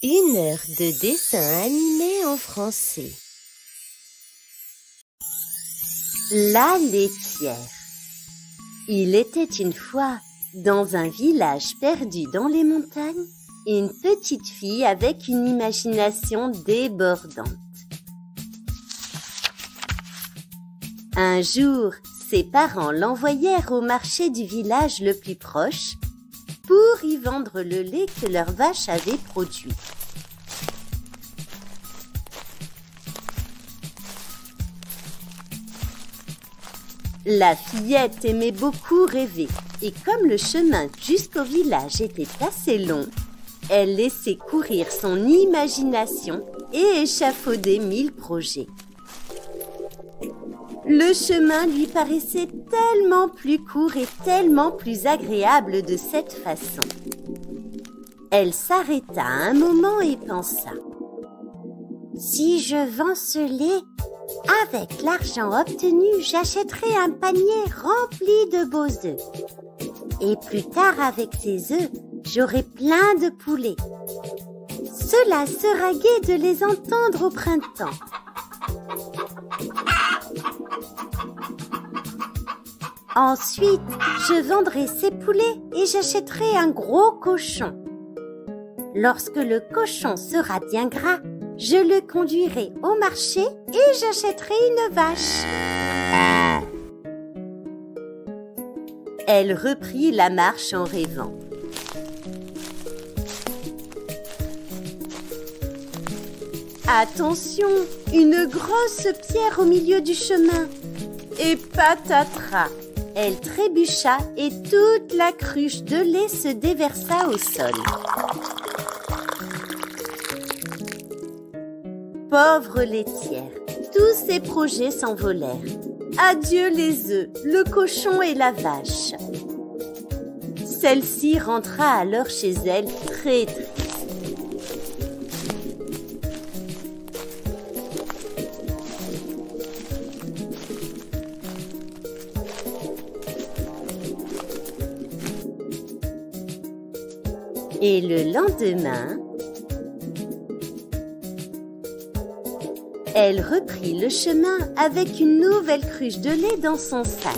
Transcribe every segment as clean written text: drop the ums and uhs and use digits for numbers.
Une heure de dessin animé en français. La laitière. Il était une fois, dans un village perdu dans les montagnes, une petite fille avec une imagination débordante. Un jour, ses parents l'envoyèrent au marché du village le plus proche pour y vendre le lait que leur vache avait produit. La fillette aimait beaucoup rêver, et comme le chemin jusqu'au village était assez long, elle laissait courir son imagination et échafaudait 1000 projets. Le chemin lui paraissait tellement plus court et tellement plus agréable de cette façon. Elle s'arrêta un moment et pensa: « Si je vends ce lait, avec l'argent obtenu, j'achèterai un panier rempli de beaux œufs. Et plus tard, avec ces œufs, j'aurai plein de poulets. Cela sera gai de les entendre au printemps. » Ensuite, je vendrai ces poulets et j'achèterai un gros cochon. Lorsque le cochon sera bien gras, je le conduirai au marché et j'achèterai une vache. Elle reprit la marche en rêvant. Attention, une grosse pierre au milieu du chemin. Et patatras! Elle trébucha et toute la cruche de lait se déversa au sol. Pauvre laitière, tous ses projets s'envolèrent. Adieu les œufs, le cochon et la vache. Celle-ci rentra alors chez elle très triste. Et le lendemain, elle reprit le chemin avec une nouvelle cruche de lait dans son sac.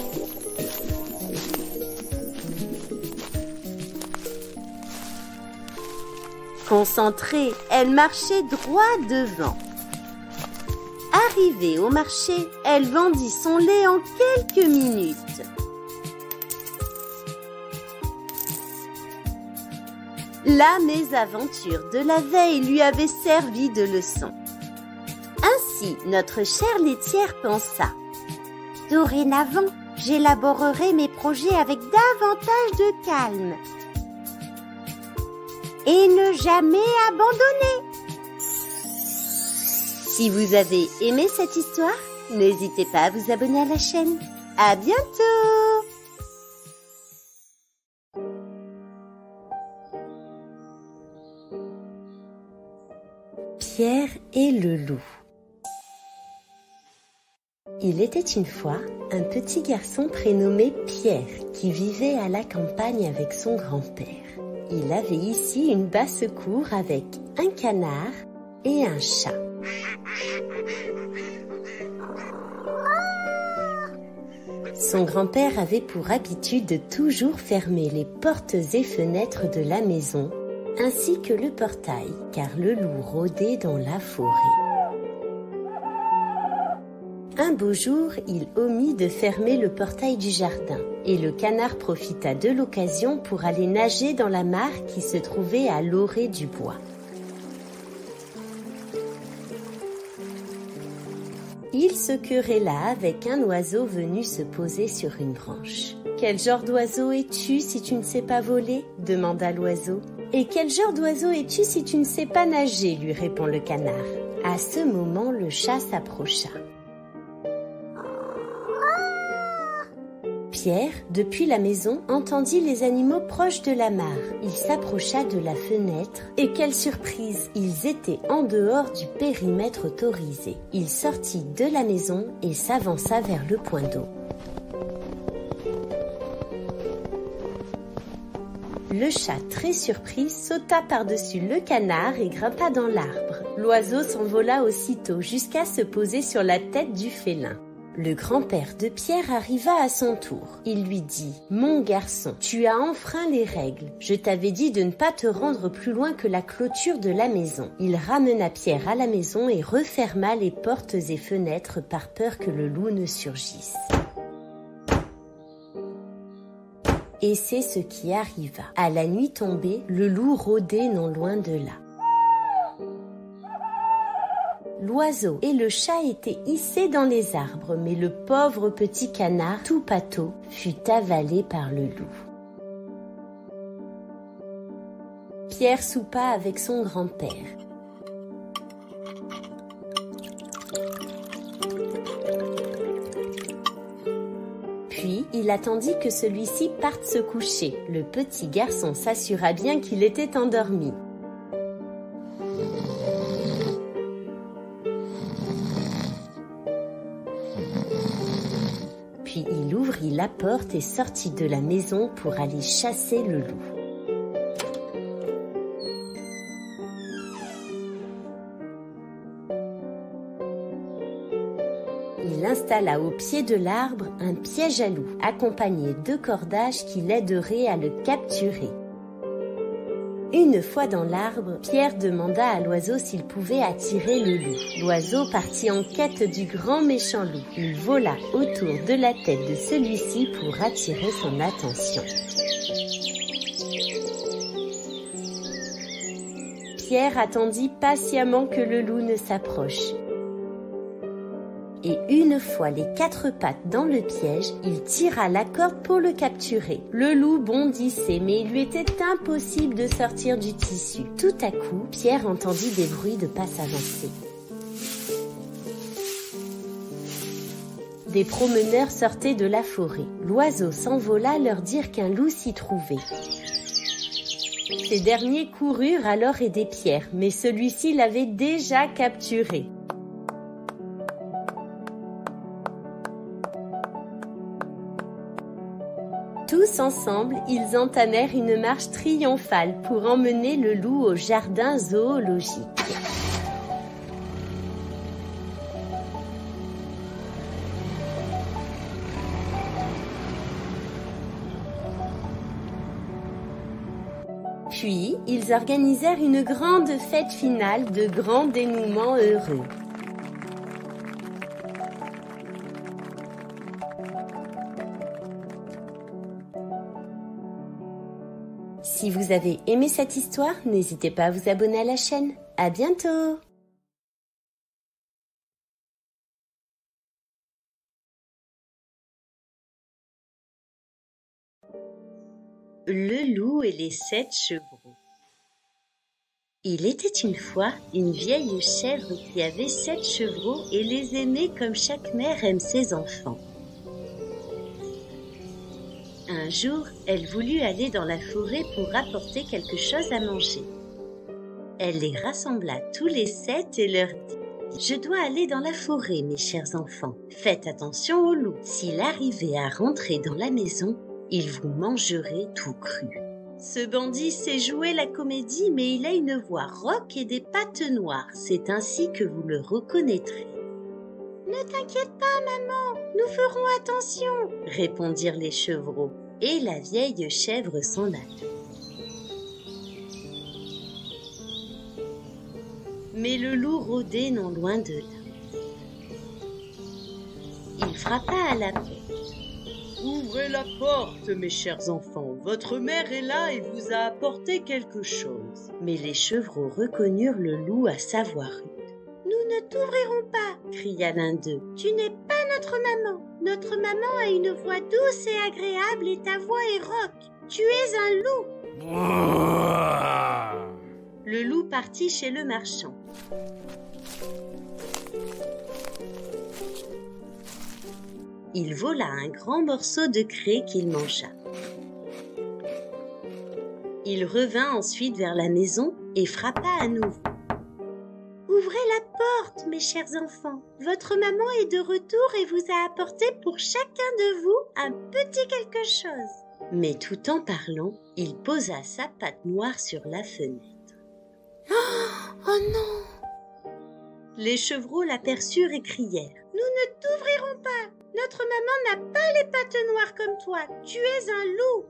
Concentrée, elle marchait droit devant. Arrivée au marché, elle vendit son lait en quelques minutes. La mésaventure de la veille lui avait servi de leçon. Ainsi, notre chère laitière pensa: « Dorénavant, j'élaborerai mes projets avec davantage de calme et ne jamais abandonner. » Si vous avez aimé cette histoire, n'hésitez pas à vous abonner à la chaîne. À bientôt! Pierre et le loup. Il était une fois un petit garçon prénommé Pierre qui vivait à la campagne avec son grand-père. Il avait ici une basse-cour avec un canard et un chat. Son grand-père avait pour habitude de toujours fermer les portes et fenêtres de la maison ainsi que le portail, car le loup rôdait dans la forêt. Un beau jour, il omit de fermer le portail du jardin, et le canard profita de l'occasion pour aller nager dans la mare qui se trouvait à l'orée du bois. Il se querella avec un oiseau venu se poser sur une branche. « Quel genre d'oiseau es-tu si tu ne sais pas voler ?» demanda l'oiseau. « Et quel genre d'oiseau es-tu si tu ne sais pas nager ?» lui répond le canard. À ce moment, le chat s'approcha. Pierre, depuis la maison, entendit les animaux proches de la mare. Il s'approcha de la fenêtre et quelle surprise! Ils étaient en dehors du périmètre autorisé. Il sortit de la maison et s'avança vers le point d'eau. Le chat, très surpris, sauta par-dessus le canard et grimpa dans l'arbre. L'oiseau s'envola aussitôt jusqu'à se poser sur la tête du félin. Le grand-père de Pierre arriva à son tour. Il lui dit « Mon garçon, tu as enfreint les règles. Je t'avais dit de ne pas te rendre plus loin que la clôture de la maison. » Il ramena Pierre à la maison et referma les portes et fenêtres par peur que le loup ne surgisse. Et c'est ce qui arriva. À la nuit tombée, le loup rôdait non loin de là. L'oiseau et le chat étaient hissés dans les arbres, mais le pauvre petit canard, tout pâteau, fut avalé par le loup. Pierre soupa avec son grand-père. Puis, il attendit que celui-ci parte se coucher. Le petit garçon s'assura bien qu'il était endormi. Puis il ouvrit la porte et sortit de la maison pour aller chasser le loup. Il installa au pied de l'arbre un piège à loup, accompagné de cordages qui l'aideraient à le capturer. Une fois dans l'arbre, Pierre demanda à l'oiseau s'il pouvait attirer le loup. L'oiseau partit en quête du grand méchant loup. Il vola autour de la tête de celui-ci pour attirer son attention. Pierre attendit patiemment que le loup ne s'approche. Et une fois les 4 pattes dans le piège, il tira la corde pour le capturer. Le loup bondissait, mais il lui était impossible de sortir du tissu. Tout à coup, Pierre entendit des bruits de pas s'avancer. Des promeneurs sortaient de la forêt. L'oiseau s'envola leur dire qu'un loup s'y trouvait. Ces derniers coururent alors aider Pierre, mais celui-ci l'avait déjà capturé. Tous ensemble, ils entamèrent une marche triomphale pour emmener le loup au jardin zoologique. Puis, ils organisèrent une grande fête finale de grand dénouement heureux. Si vous avez aimé cette histoire, n'hésitez pas à vous abonner à la chaîne. À bientôt! Le loup et les 7 chevreaux. Il était une fois une vieille chèvre qui avait 7 chevreaux et les aimait comme chaque mère aime ses enfants. Un jour, elle voulut aller dans la forêt pour rapporter quelque chose à manger. Elle les rassembla tous les 7 et leur dit « Je dois aller dans la forêt, mes chers enfants. Faites attention au loup. S'il arrivait à rentrer dans la maison, il vous mangerait tout cru. Ce bandit sait jouer la comédie, mais il a une voix rauque et des pattes noires. C'est ainsi que vous le reconnaîtrez. » « Ne t'inquiète pas, maman, nous ferons attention, » répondirent les chevreaux, et la vieille chèvre s'en alla. Mais le loup rôdait non loin de là. Il frappa à la porte. « Ouvrez la porte, mes chers enfants, votre mère est là et vous a apporté quelque chose. » Mais les chevreaux reconnurent le loup à sa voix rude. « Nous ne t'ouvrirons pas, » cria l'un d'eux. « Tu n'es pas notre maman. Notre maman a une voix douce et agréable et ta voix est rauque. Tu es un loup. » Le loup partit chez le marchand. Il vola un grand morceau de craie qu'il mangea. Il revint ensuite vers la maison et frappa à nouveau. « Ouvrez la porte, mes chers enfants. Votre maman est de retour et vous a apporté pour chacun de vous un petit quelque chose. » Mais tout en parlant, il posa sa patte noire sur la fenêtre. Oh non! Les chevreaux l'aperçurent et crièrent. « Nous ne t'ouvrirons pas! Notre maman n'a pas les pattes noires comme toi! Tu es un loup !»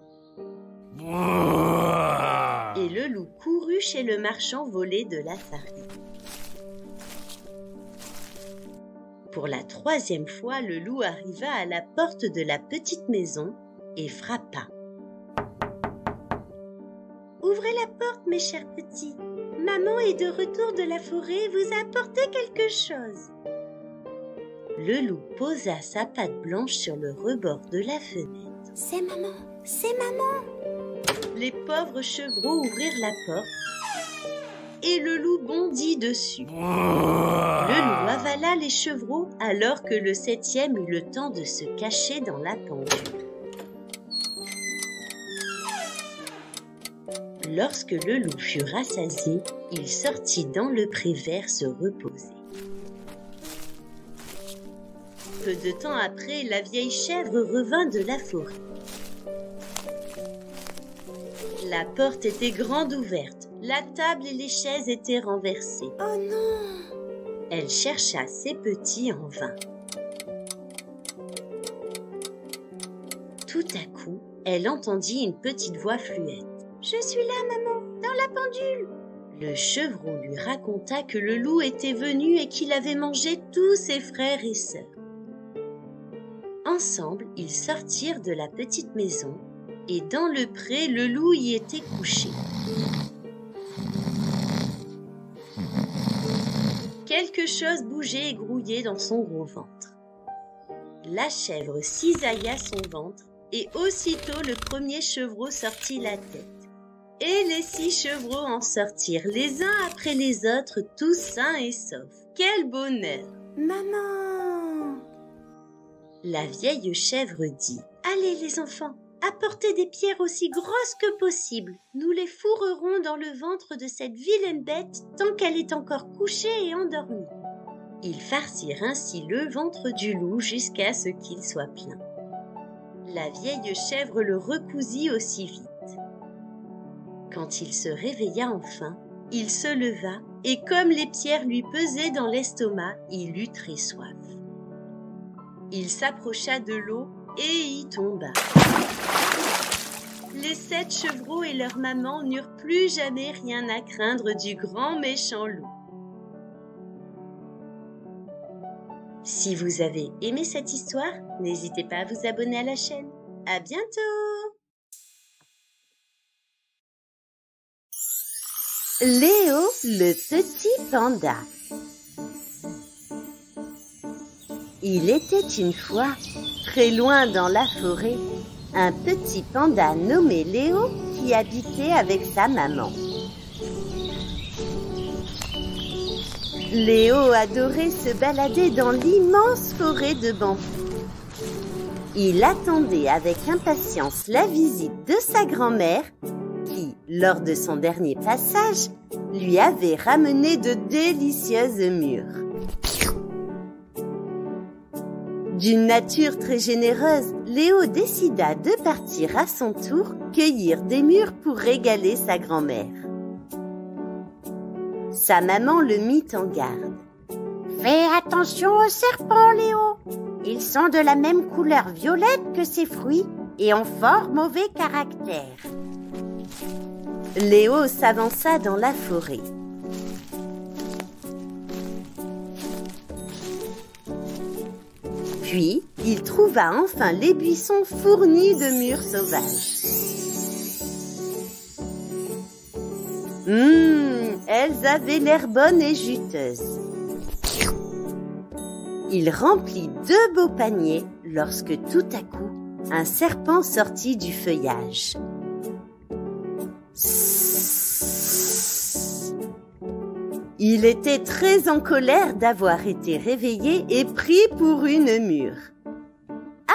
Et le loup courut chez le marchand volé de la farine. Pour la 3e fois, le loup arriva à la porte de la petite maison et frappa. « Ouvrez la porte, mes chers petits. Maman est de retour de la forêt et vous a apporté quelque chose. » Le loup posa sa patte blanche sur le rebord de la fenêtre. « C'est maman! C'est maman !» Les pauvres chevreaux ouvrirent la porte et le loup bondit dessus. Le loup avala les chevreaux alors que le 7e eut le temps de se cacher dans la pendule. Lorsque le loup fut rassasié, il sortit dans le pré vert se reposer. Peu de temps après, la vieille chèvre revint de la forêt. La porte était grande ouverte, la table et les chaises étaient renversées. Oh non! Elle chercha ses petits en vain. Tout à coup, elle entendit une petite voix fluette. « Je suis là, maman, dans la pendule !» Le chevreau lui raconta que le loup était venu et qu'il avait mangé tous ses frères et sœurs. Ensemble, ils sortirent de la petite maison et dans le pré, le loup y était couché. Quelque chose bougeait et grouillait dans son gros ventre. La chèvre cisailla son ventre et aussitôt le premier chevreau sortit la tête. Et les 6 chevreaux en sortirent les uns après les autres, tous sains et saufs. Quel bonheur! Maman! La vieille chèvre dit « Allez les enfants, apportez des pierres aussi grosses que possible. Nous les fourrerons dans le ventre de cette vilaine bête tant qu'elle est encore couchée et endormie. » Ils farcirent ainsi le ventre du loup jusqu'à ce qu'il soit plein. La vieille chèvre le recousit aussi vite. Quand il se réveilla enfin, il se leva et comme les pierres lui pesaient dans l'estomac, il eut très soif. Il s'approcha de l'eau et y tomba. Les 7 chevreaux et leur maman n'eurent plus jamais rien à craindre du grand méchant loup. Si vous avez aimé cette histoire, n'hésitez pas à vous abonner à la chaîne. À bientôt! Léo, le petit panda. Il était une fois, très loin dans la forêt, un petit panda nommé Léo qui habitait avec sa maman. Léo adorait se balader dans l'immense forêt de bambous. Il attendait avec impatience la visite de sa grand-mère qui, lors de son dernier passage, lui avait ramené de délicieuses mûres. D'une nature très généreuse, Léo décida de partir à son tour cueillir des mûres pour régaler sa grand-mère. Sa maman le mit en garde. « Fais attention aux serpents, Léo. Ils sont de la même couleur violette que ses fruits et ont fort mauvais caractère. » Léo s'avança dans la forêt. Puis, il trouva enfin les buissons fournis de mûres sauvages. Elles avaient l'air bonnes et juteuses. Il remplit 2 beaux paniers lorsque tout à coup, un serpent sortit du feuillage. Il était très en colère d'avoir été réveillé et pris pour une mûre.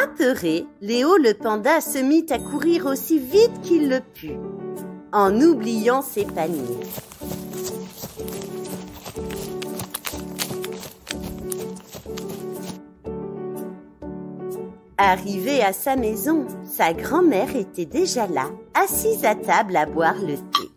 Apeuré, Léo le panda se mit à courir aussi vite qu'il le put, en oubliant ses paniers. Arrivé à sa maison, sa grand-mère était déjà là, assise à table à boire le thé.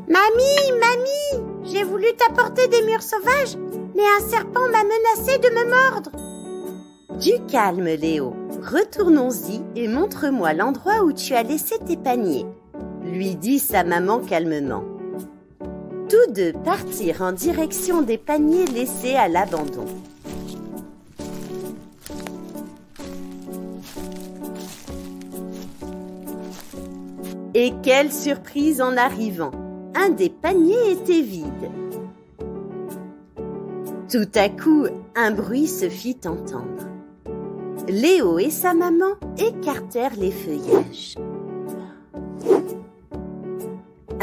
Mamie, j'ai voulu t'apporter des mûres sauvages, mais un serpent m'a menacé de me mordre. Du calme, Léo. Retournons-y et montre-moi l'endroit où tu as laissé tes paniers, lui dit sa maman calmement. Tous deux partirent en direction des paniers laissés à l'abandon. Et quelle surprise en arrivant! Un des paniers était vide. Tout à coup, un bruit se fit entendre. Léo et sa maman écartèrent les feuillages.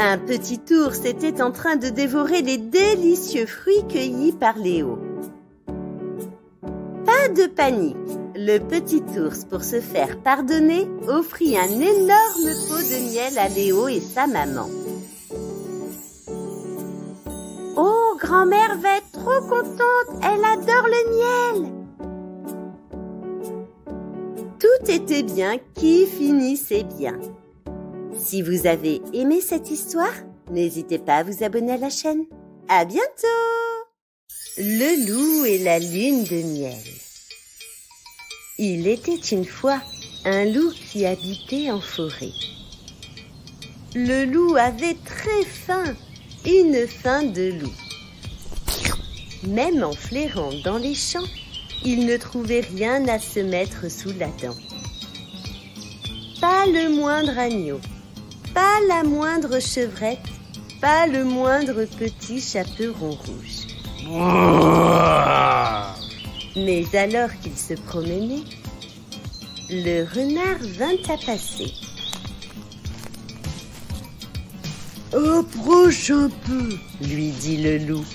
Un petit ours était en train de dévorer les délicieux fruits cueillis par Léo. Pas de panique, le petit ours, pour se faire pardonner, offrit un énorme pot de miel à Léo et sa maman. Oh, grand-mère va être trop contente, elle adore le miel. Tout était bien qui finissait bien. Si vous avez aimé cette histoire, n'hésitez pas à vous abonner à la chaîne. À bientôt! Le loup et la lune de miel. Il était une fois un loup qui habitait en forêt. Le loup avait très faim, une faim de loup. Même en flairant dans les champs, il ne trouvait rien à se mettre sous la dent. Pas le moindre agneau, pas la moindre chevrette, pas le moindre petit chaperon rouge. Mais alors qu'il se promenait, le renard vint à passer. « Approche un peu !» lui dit le loup.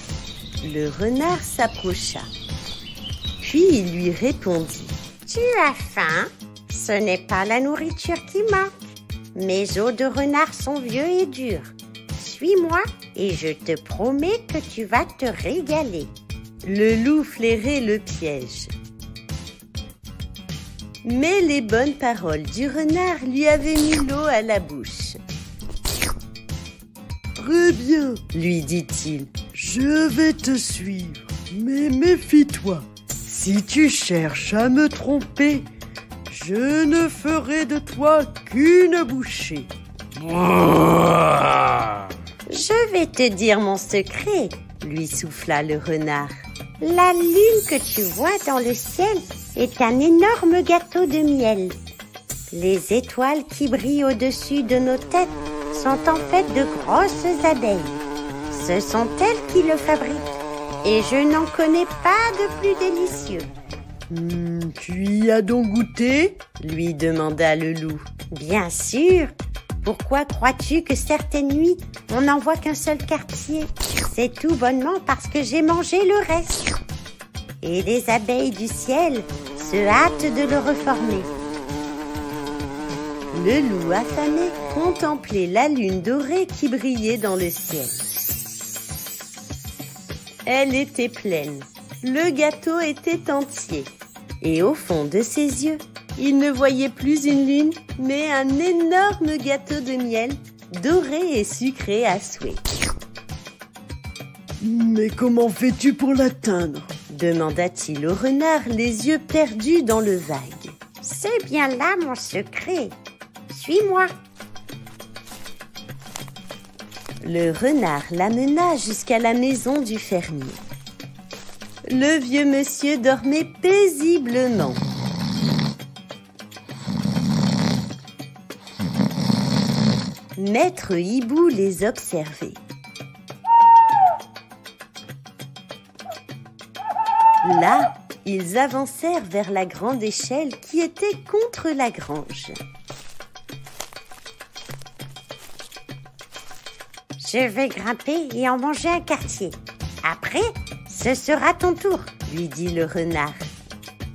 Le renard s'approcha. Puis il lui répondit. « Tu as faim? Ce n'est pas la nourriture qui manque. Mes os de renard sont vieux et durs. Suis-moi et je te promets que tu vas te régaler. » Le loup flairait le piège. Mais les bonnes paroles du renard lui avaient mis l'eau à la bouche. « Très bien, lui dit-il, je vais te suivre, mais méfie-toi. Si tu cherches à me tromper, je ne ferai de toi qu'une bouchée. » Je vais te dire mon secret, lui souffla le renard. La lune que tu vois dans le ciel est un énorme gâteau de miel. Les étoiles qui brillent au-dessus de nos têtes sont en fait de grosses abeilles. Ce sont elles qui le fabriquent et je n'en connais pas de plus délicieux. Tu y as donc goûté ? Lui demanda le loup. Bien sûr. Pourquoi crois-tu que certaines nuits, on n'en voit qu'un seul quartier? C'est tout bonnement parce que j'ai mangé le reste. Et les abeilles du ciel se hâtent de le reformer. Le loup affamé contemplait la lune dorée qui brillait dans le ciel. Elle était pleine, le gâteau était entier, et au fond de ses yeux, il ne voyait plus une lune, mais un énorme gâteau de miel, doré et sucré à souhait. « Mais comment fais-tu pour l'atteindre ?» demanda-t-il au renard, les yeux perdus dans le vague. « C'est bien là mon secret. Suis-moi. » Le renard l'amena jusqu'à la maison du fermier. Le vieux monsieur dormait paisiblement. Maître Hibou les observait. Là, ils avancèrent vers la grande échelle qui était contre la grange. Je vais grimper et en manger un quartier. Après, ce sera ton tour, lui dit le renard.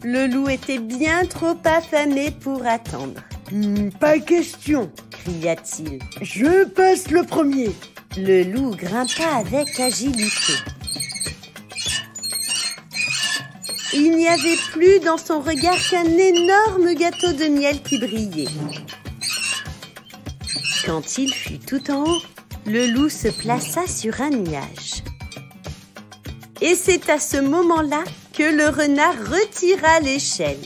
Le loup était bien trop affamé pour attendre. Pas question, cria-t-il. Je passe le premier. Le loup grimpa avec agilité. il n'y avait plus dans son regard qu'un énorme gâteau de miel qui brillait. Quand il fut tout en haut, le loup se plaça sur un nuage. Et c'est à ce moment-là que le renard retira l'échelle.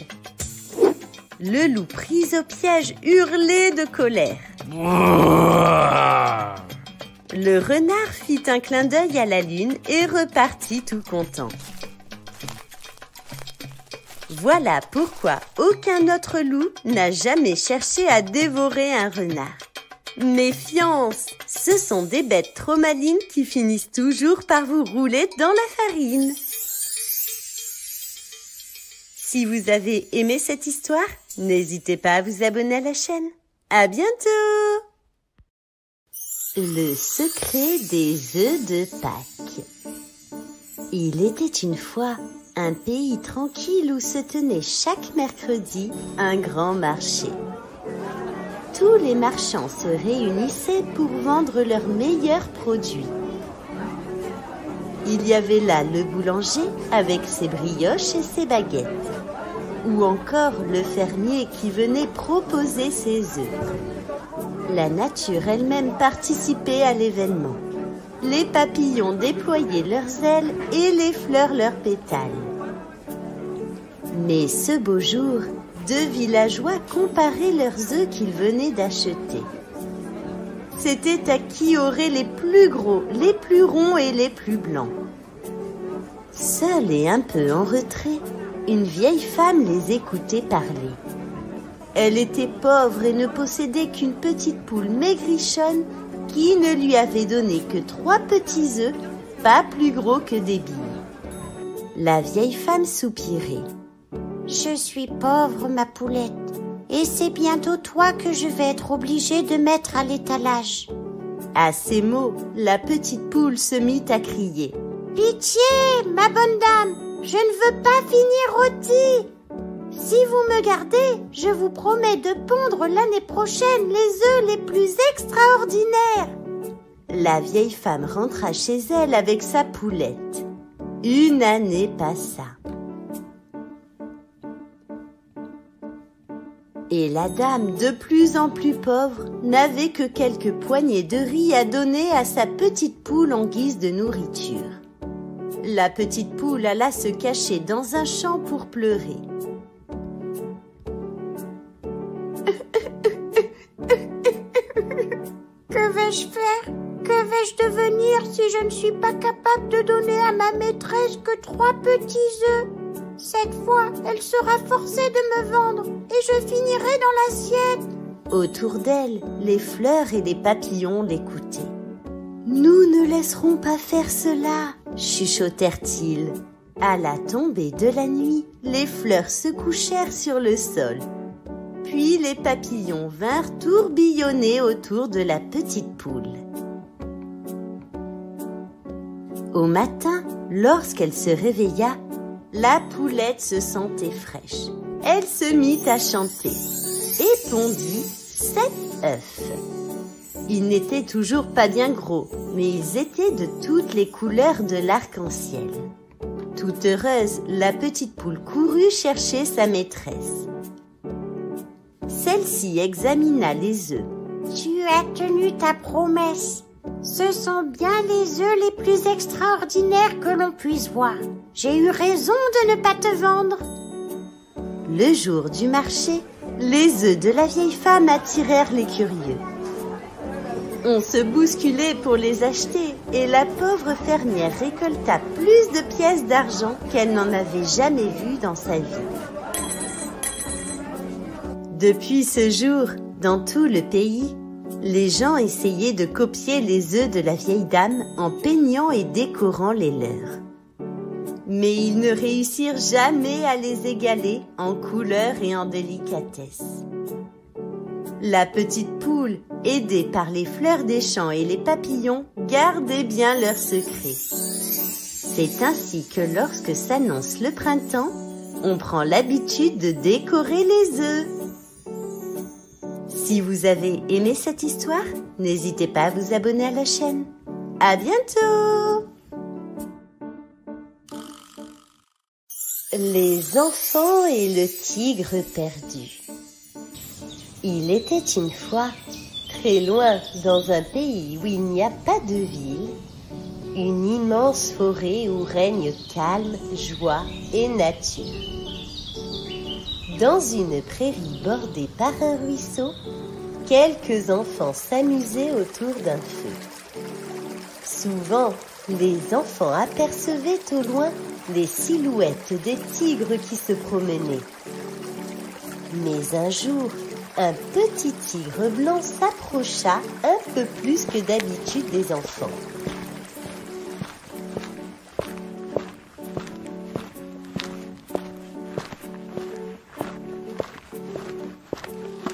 Le loup, pris au piège, hurlait de colère. Le renard fit un clin d'œil à la lune et repartit tout content. Voilà pourquoi aucun autre loup n'a jamais cherché à dévorer un renard. Méfiance, ce sont des bêtes trop malines qui finissent toujours par vous rouler dans la farine. Si vous avez aimé cette histoire, n'hésitez pas à vous abonner à la chaîne. À bientôt! Le secret des œufs de Pâques. Il était une fois un pays tranquille où se tenait chaque mercredi un grand marché. Tous les marchands se réunissaient pour vendre leurs meilleurs produits. Il y avait là le boulanger avec ses brioches et ses baguettes, ou encore le fermier qui venait proposer ses œufs. La nature elle-même participait à l'événement. Les papillons déployaient leurs ailes et les fleurs leurs pétales. Mais ce beau jour, deux villageois comparaient leurs œufs qu'ils venaient d'acheter. C'était à qui aurait les plus gros, les plus ronds et les plus blancs. Seule et un peu en retrait, une vieille femme les écoutait parler. Elle était pauvre et ne possédait qu'une petite poule maigrichonne qui ne lui avait donné que 3 petits œufs, pas plus gros que des billes. La vieille femme soupirait. « Je suis pauvre, ma poulette, et c'est bientôt toi que je vais être obligée de mettre à l'étalage. » À ces mots, la petite poule se mit à crier. « Pitié, ma bonne dame, je ne veux pas finir rôtie. Si vous me gardez, je vous promets de pondre l'année prochaine les œufs les plus extraordinaires. » La vieille femme rentra chez elle avec sa poulette. Une année passa. Et la dame, de plus en plus pauvre, n'avait que quelques poignées de riz à donner à sa petite poule en guise de nourriture. La petite poule alla se cacher dans un champ pour pleurer. Que vais-je faire? Que vais-je devenir si je ne suis pas capable de donner à ma maîtresse que 3 petits œufs? Cette fois, elle sera forcée de me vendre et je finirai dans l'assiette. Autour d'elle, les fleurs et les papillons l'écoutaient. « Nous ne laisserons pas faire cela !» chuchotèrent-ils. À la tombée de la nuit, les fleurs se couchèrent sur le sol. Puis les papillons vinrent tourbillonner autour de la petite poule. Au matin, lorsqu'elle se réveilla, la poulette se sentait fraîche. Elle se mit à chanter et pondit 7 œufs. Ils n'étaient toujours pas bien gros, mais ils étaient de toutes les couleurs de l'arc-en-ciel. Toute heureuse, la petite poule courut chercher sa maîtresse. Celle-ci examina les œufs. « Tu as tenu ta promesse. Ce sont bien les œufs les plus extraordinaires que l'on puisse voir. J'ai eu raison de ne pas te vendre. » Le jour du marché, les œufs de la vieille femme attirèrent les curieux. On se bousculait pour les acheter et la pauvre fermière récolta plus de pièces d'argent qu'elle n'en avait jamais vues dans sa vie. Depuis ce jour, dans tout le pays, les gens essayaient de copier les œufs de la vieille dame en peignant et décorant les leurs. Mais ils ne réussirent jamais à les égaler en couleur et en délicatesse. La petite poule, aidée par les fleurs des champs et les papillons, gardait bien leur secret. C'est ainsi que lorsque s'annonce le printemps, on prend l'habitude de décorer les œufs. Si vous avez aimé cette histoire, n'hésitez pas à vous abonner à la chaîne. À bientôt! Les enfants et le tigre perdu. Il était une fois, très loin, dans un pays où il n'y a pas de ville, une immense forêt où règne calme, joie et nature. Dans une prairie bordée par un ruisseau, quelques enfants s'amusaient autour d'un feu. Souvent, les enfants apercevaient au loin les silhouettes des tigres qui se promenaient. Mais un jour, un petit tigre blanc s'approcha un peu plus que d'habitude des enfants.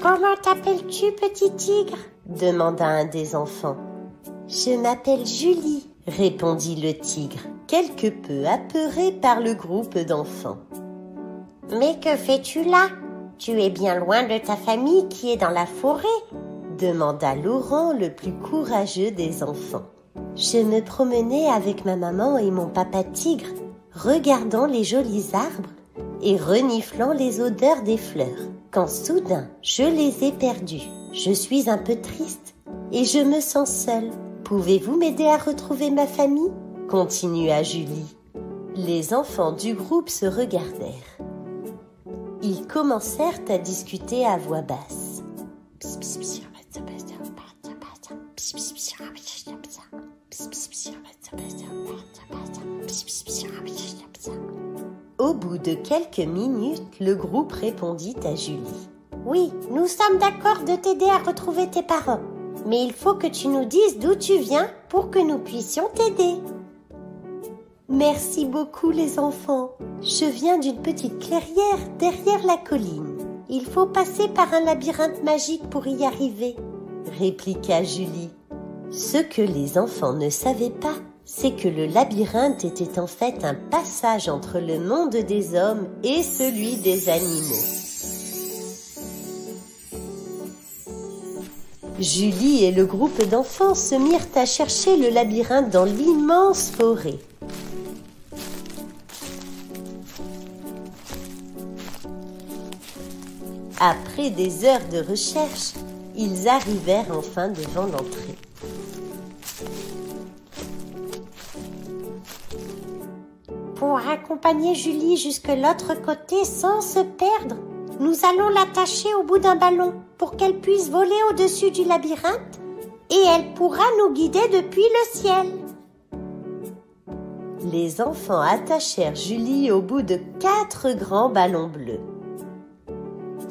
« Comment t'appelles-tu, petit tigre ?» demanda un des enfants. « Je m'appelle Julie », répondit le tigre, quelque peu apeuré par le groupe d'enfants. « Mais que fais-tu là? Tu es bien loin de ta famille qui est dans la forêt ?» demanda Laurent, le plus courageux des enfants. « Je me promenais avec ma maman et mon papa tigre, regardant les jolis arbres et reniflant les odeurs des fleurs, quand soudain je les ai perdus. Je suis un peu triste et je me sens seule. Pouvez-vous m'aider à retrouver ma famille ?» continua Julie. Les enfants du groupe se regardèrent. Ils commencèrent à discuter à voix basse. Au bout de quelques minutes, le groupe répondit à Julie. « Oui, nous sommes d'accord de t'aider à retrouver tes parents. Mais il faut que tu nous dises d'où tu viens pour que nous puissions t'aider. » « Merci beaucoup les enfants. Je viens d'une petite clairière derrière la colline. Il faut passer par un labyrinthe magique pour y arriver, » répliqua Julie. Ce que les enfants ne savaient pas, c'est que le labyrinthe était en fait un passage entre le monde des hommes et celui des animaux. Julie et le groupe d'enfants se mirent à chercher le labyrinthe dans l'immense forêt. Après des heures de recherche, ils arrivèrent enfin devant l'entrée. Pour accompagner Julie jusque l'autre côté sans se perdre, nous allons l'attacher au bout d'un ballon pour qu'elle puisse voler au-dessus du labyrinthe et elle pourra nous guider depuis le ciel. Les enfants attachèrent Julie au bout de 4 grands ballons bleus.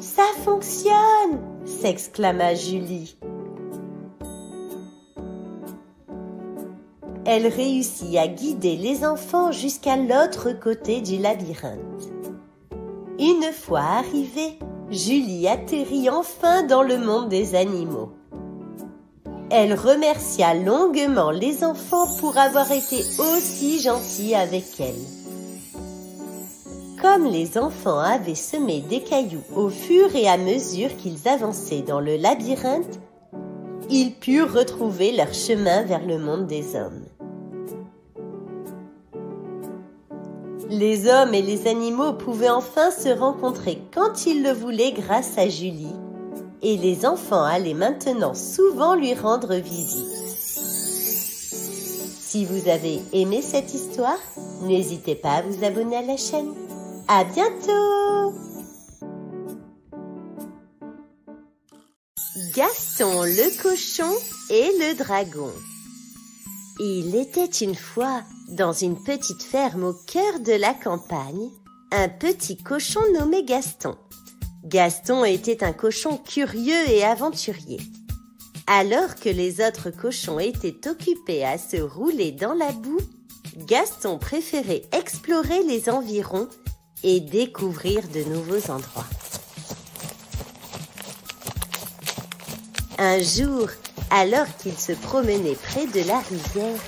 « Ça fonctionne !» s'exclama Julie. Elle réussit à guider les enfants jusqu'à l'autre côté du labyrinthe. Une fois arrivée, Julie atterrit enfin dans le monde des animaux. Elle remercia longuement les enfants pour avoir été aussi gentils avec elle. Comme les enfants avaient semé des cailloux au fur et à mesure qu'ils avançaient dans le labyrinthe, ils purent retrouver leur chemin vers le monde des hommes. Les hommes et les animaux pouvaient enfin se rencontrer quand ils le voulaient grâce à Julie, et les enfants allaient maintenant souvent lui rendre visite. Si vous avez aimé cette histoire, n'hésitez pas à vous abonner à la chaîne. À bientôt! Gaston le cochon et le dragon. Il était une fois, dans une petite ferme au cœur de la campagne, un petit cochon nommé Gaston. Gaston était un cochon curieux et aventurier. Alors que les autres cochons étaient occupés à se rouler dans la boue, Gaston préférait explorer les environs et découvrir de nouveaux endroits. Un jour, alors qu'il se promenait près de la rivière,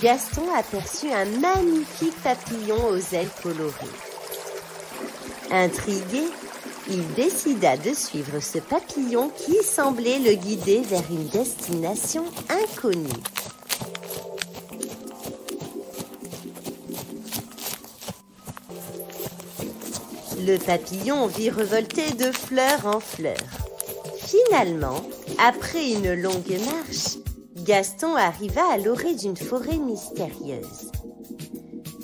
Gaston aperçut un magnifique papillon aux ailes colorées. Intrigué, il décida de suivre ce papillon qui semblait le guider vers une destination inconnue. Le papillon virevoltait de fleur en fleur. Finalement, après une longue marche, Gaston arriva à l'orée d'une forêt mystérieuse.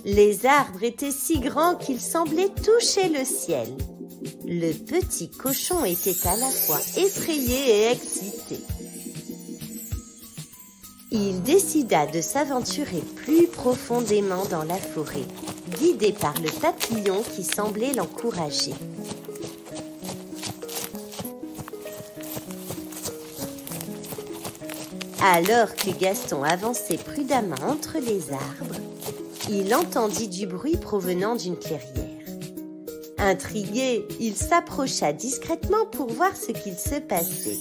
Les arbres étaient si grands qu'ils semblaient toucher le ciel. Le petit cochon était à la fois effrayé et excité. Il décida de s'aventurer plus profondément dans la forêt, guidé par le papillon qui semblait l'encourager. Alors que Gaston avançait prudemment entre les arbres, il entendit du bruit provenant d'une clairière. Intrigué, il s'approcha discrètement pour voir ce qu'il se passait.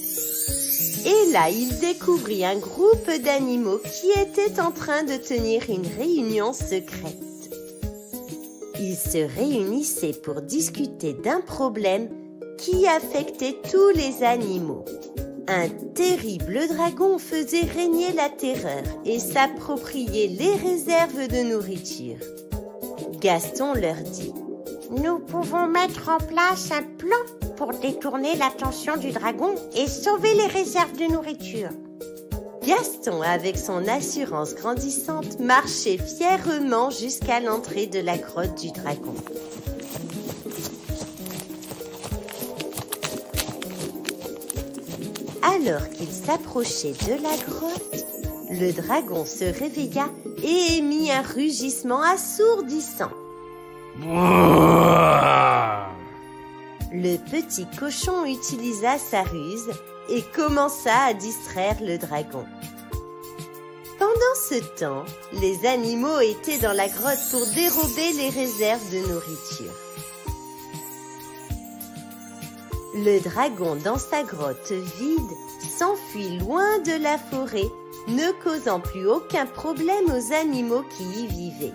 Et là, il découvrit un groupe d'animaux qui étaient en train de tenir une réunion secrète. Ils se réunissaient pour discuter d'un problème qui affectait tous les animaux. Un terrible dragon faisait régner la terreur et s'appropriait les réserves de nourriture. Gaston leur dit: Nous pouvons mettre en place un plan pour détourner l'attention du dragon et sauver les réserves de nourriture. Gaston, avec son assurance grandissante, marchait fièrement jusqu'à l'entrée de la grotte du dragon. Alors qu'il s'approchait de la grotte, le dragon se réveilla et émit un rugissement assourdissant. Le petit cochon utilisa sa ruse et commença à distraire le dragon. Pendant ce temps, les animaux étaient dans la grotte pour dérober les réserves de nourriture. Le dragon, dans sa grotte vide, s'enfuit loin de la forêt, ne causant plus aucun problème aux animaux qui y vivaient.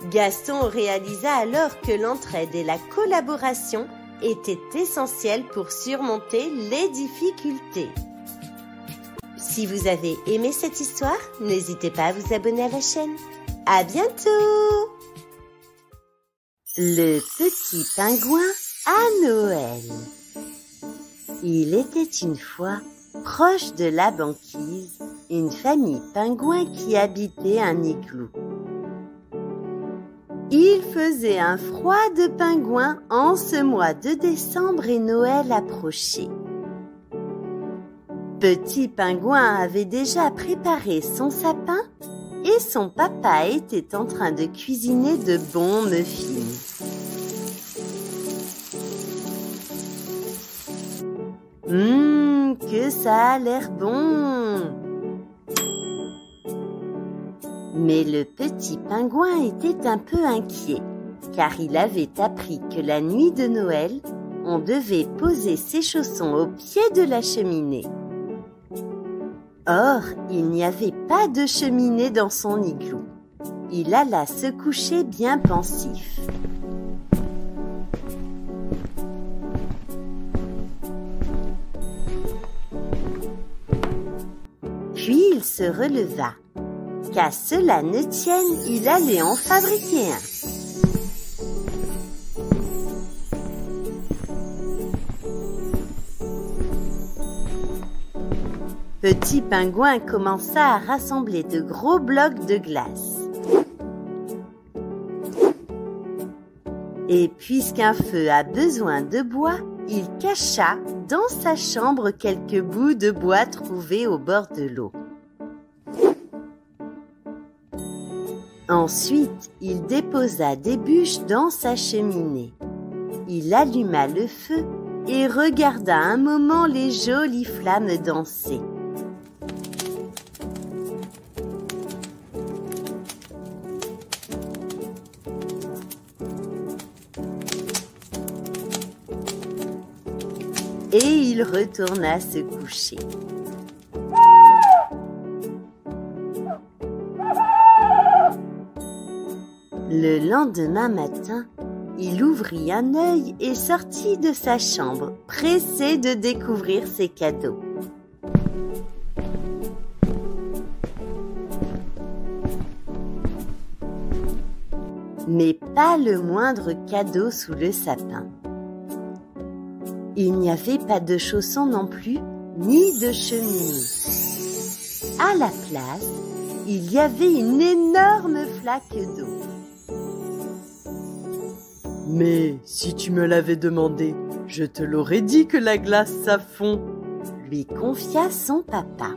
Gaston réalisa alors que l'entraide et la collaboration étaient essentielles pour surmonter les difficultés. Si vous avez aimé cette histoire, n'hésitez pas à vous abonner à la chaîne. À bientôt! Le petit pingouin à Noël. Il était une fois, proche de la banquise, une famille pingouins qui habitait un igloo. Il faisait un froid de pingouin en ce mois de décembre et Noël approchait. Petit pingouin avait déjà préparé son sapin et son papa était en train de cuisiner de bons muffins. Que ça a l'air bon! Mais le petit pingouin était un peu inquiet, car il avait appris que la nuit de Noël, on devait poser ses chaussons au pied de la cheminée. Or, il n'y avait pas de cheminée dans son igloo. Il alla se coucher bien pensif. Puis il se releva. Qu'à cela ne tienne, il allait en fabriquer un. Petit pingouin commença à rassembler de gros blocs de glace. Et puisqu'un feu a besoin de bois, il cacha dans sa chambre quelques bouts de bois trouvés au bord de l'eau. Ensuite, il déposa des bûches dans sa cheminée. Il alluma le feu et regarda un moment les jolies flammes danser. Et il retourna se coucher. Le lendemain matin, il ouvrit un œil et sortit de sa chambre, pressé de découvrir ses cadeaux. mais pas le moindre cadeau sous le sapin. Il n'y avait pas de chaussons non plus, ni de cheminée. À la place, il y avait une énorme flaque d'eau. Mais si tu me l'avais demandé, je te l'aurais dit que la glace ça fond, lui confia son papa.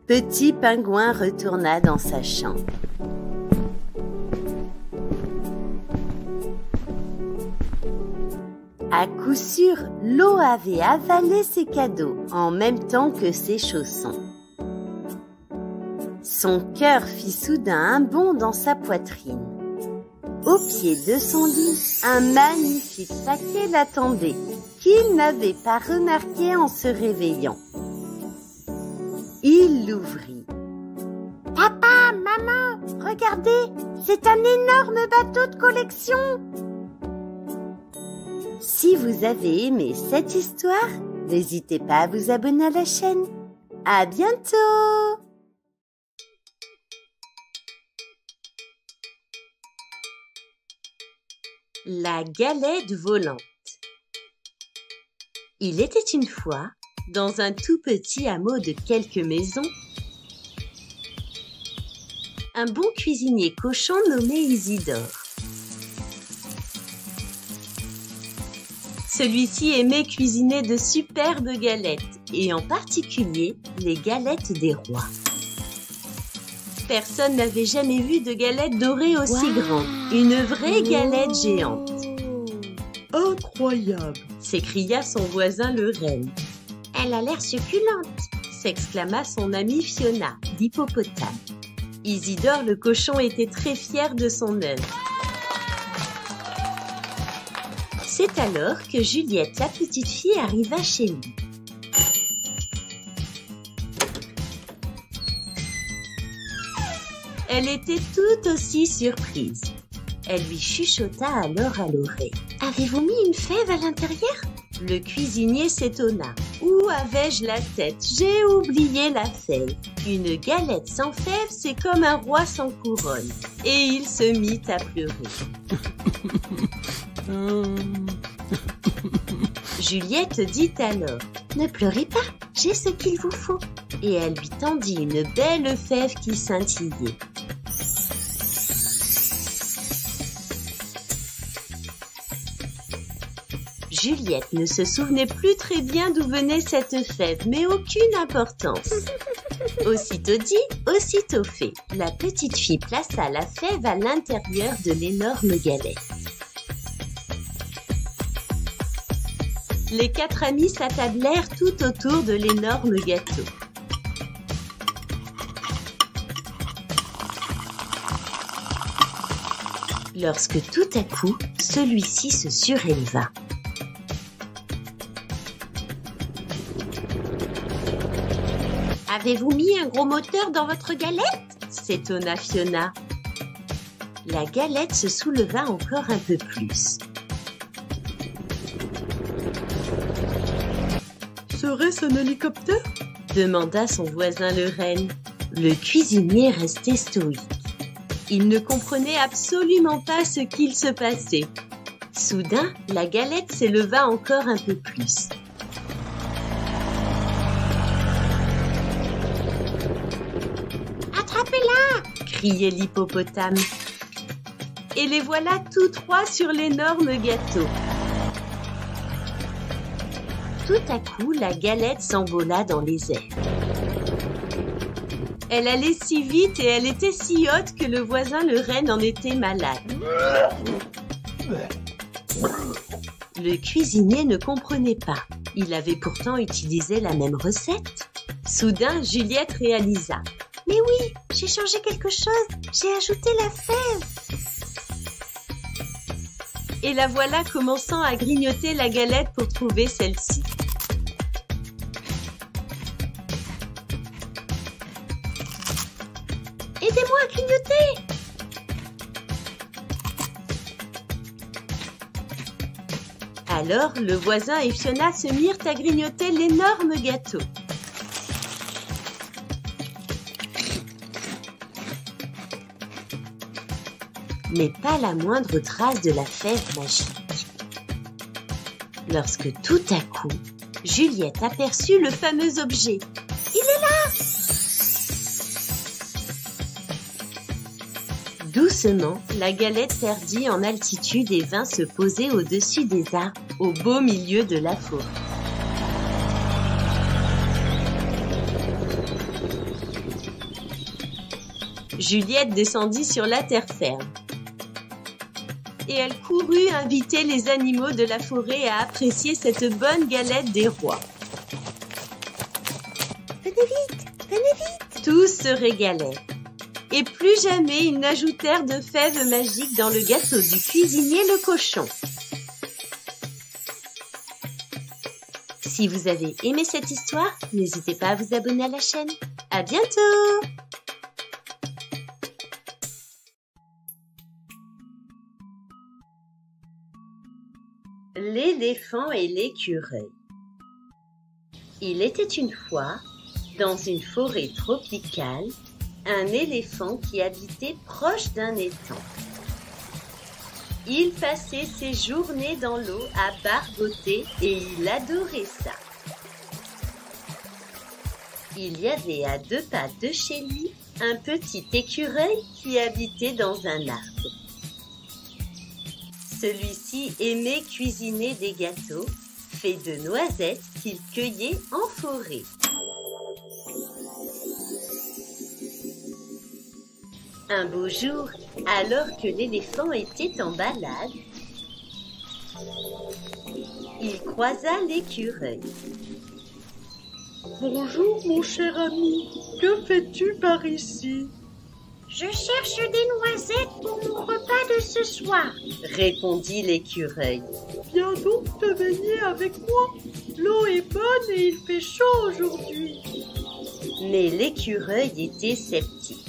Petit Pingouin retourna dans sa chambre. À coup sûr, l'eau avait avalé ses cadeaux en même temps que ses chaussons. Son cœur fit soudain un bond dans sa poitrine. Au pied de son lit, un magnifique paquet l'attendait, qu'il n'avait pas remarqué en se réveillant. Il l'ouvrit. « Papa, maman, regardez, c'est un énorme bateau de collection !» Si vous avez aimé cette histoire, n'hésitez pas à vous abonner à la chaîne. À bientôt! La galette volante. Il était une fois, dans un tout petit hameau de quelques maisons, un bon cuisinier cochon nommé Isidore. Celui-ci aimait cuisiner de superbes galettes, et en particulier les galettes des rois. Personne n'avait jamais vu de galette dorée aussi grande, une vraie galette géante. Incroyable! S'écria son voisin le renne. Elle a l'air succulente, s'exclama son amie Fiona, l'hippopotame. Isidore le cochon était très fier de son œuvre. C'est alors que Juliette, la petite fille, arriva chez lui. Elle était tout aussi surprise. Elle lui chuchota alors à l'oreille. « Avez-vous mis une fève à l'intérieur ?» Le cuisinier s'étonna. « Où avais-je la tête? J'ai oublié la fève. Une galette sans fève, c'est comme un roi sans couronne. » Et il se mit à pleurer. Juliette dit alors « Ne pleurez pas, j'ai ce qu'il vous faut. » Et elle lui tendit une belle fève qui scintillait. Juliette ne se souvenait plus très bien d'où venait cette fève, mais aucune importance. Aussitôt dit, aussitôt fait. La petite fille plaça la fève à l'intérieur de l'énorme galette. Les 4 amis s'attablèrent tout autour de l'énorme gâteau. Lorsque tout à coup, celui-ci se suréleva. Avez-vous mis un gros moteur dans votre galette? S'étonna Fiona. La galette se souleva encore un peu plus. Serait-ce un hélicoptère? Demanda son voisin le renne. Le cuisinier restait stoïque. Il ne comprenait absolument pas ce qu'il se passait. Soudain, la galette s'éleva encore un peu plus. Attrapez-la! Criait l'hippopotame. Et les voilà tous trois sur l'énorme gâteau. Tout à coup, la galette s'envola dans les airs. Elle allait si vite et elle était si haute que le voisin le renne en était malade. Le cuisinier ne comprenait pas. Il avait pourtant utilisé la même recette. Soudain, Juliette réalisa. « Mais oui, j'ai changé quelque chose. J'ai ajouté la fève. » Et la voilà commençant à grignoter la galette pour trouver celle-ci. Aidez-moi à grignoter! Alors, le voisin et Fiona se mirent à grignoter l'énorme gâteau. mais pas la moindre trace de la fève magique. Lorsque tout à coup, Juliette aperçut le fameux objet. « Il est là !» Doucement, la galette perdit en altitude et vint se poser au-dessus des arbres, au beau milieu de la forêt. Juliette descendit sur la terre ferme. Et elle courut inviter les animaux de la forêt à apprécier cette bonne galette des rois. Venez vite, venez vite! Tous se régalaient. Et plus jamais ils n'ajoutèrent de fèves magiques dans le gâteau du cuisinier le cochon. Si vous avez aimé cette histoire, n'hésitez pas à vous abonner à la chaîne. À bientôt! L'éléphant et l'écureuil. Il était une fois, dans une forêt tropicale, un éléphant qui habitait proche d'un étang. Il passait ses journées dans l'eau à barboter et il adorait ça. Il y avait à 2 pas de chez lui un petit écureuil qui habitait dans un arbre. Celui-ci aimait cuisiner des gâteaux faits de noisettes qu'il cueillait en forêt. Un beau jour, alors que l'éléphant était en balade, il croisa l'écureuil. « Bonjour mon cher ami, que fais-tu par ici ?» « Je cherche des noisettes pour mon repas de ce soir, » répondit l'écureuil. « Viens donc te baigner avec moi, l'eau est bonne et il fait chaud aujourd'hui. » Mais l'écureuil était sceptique.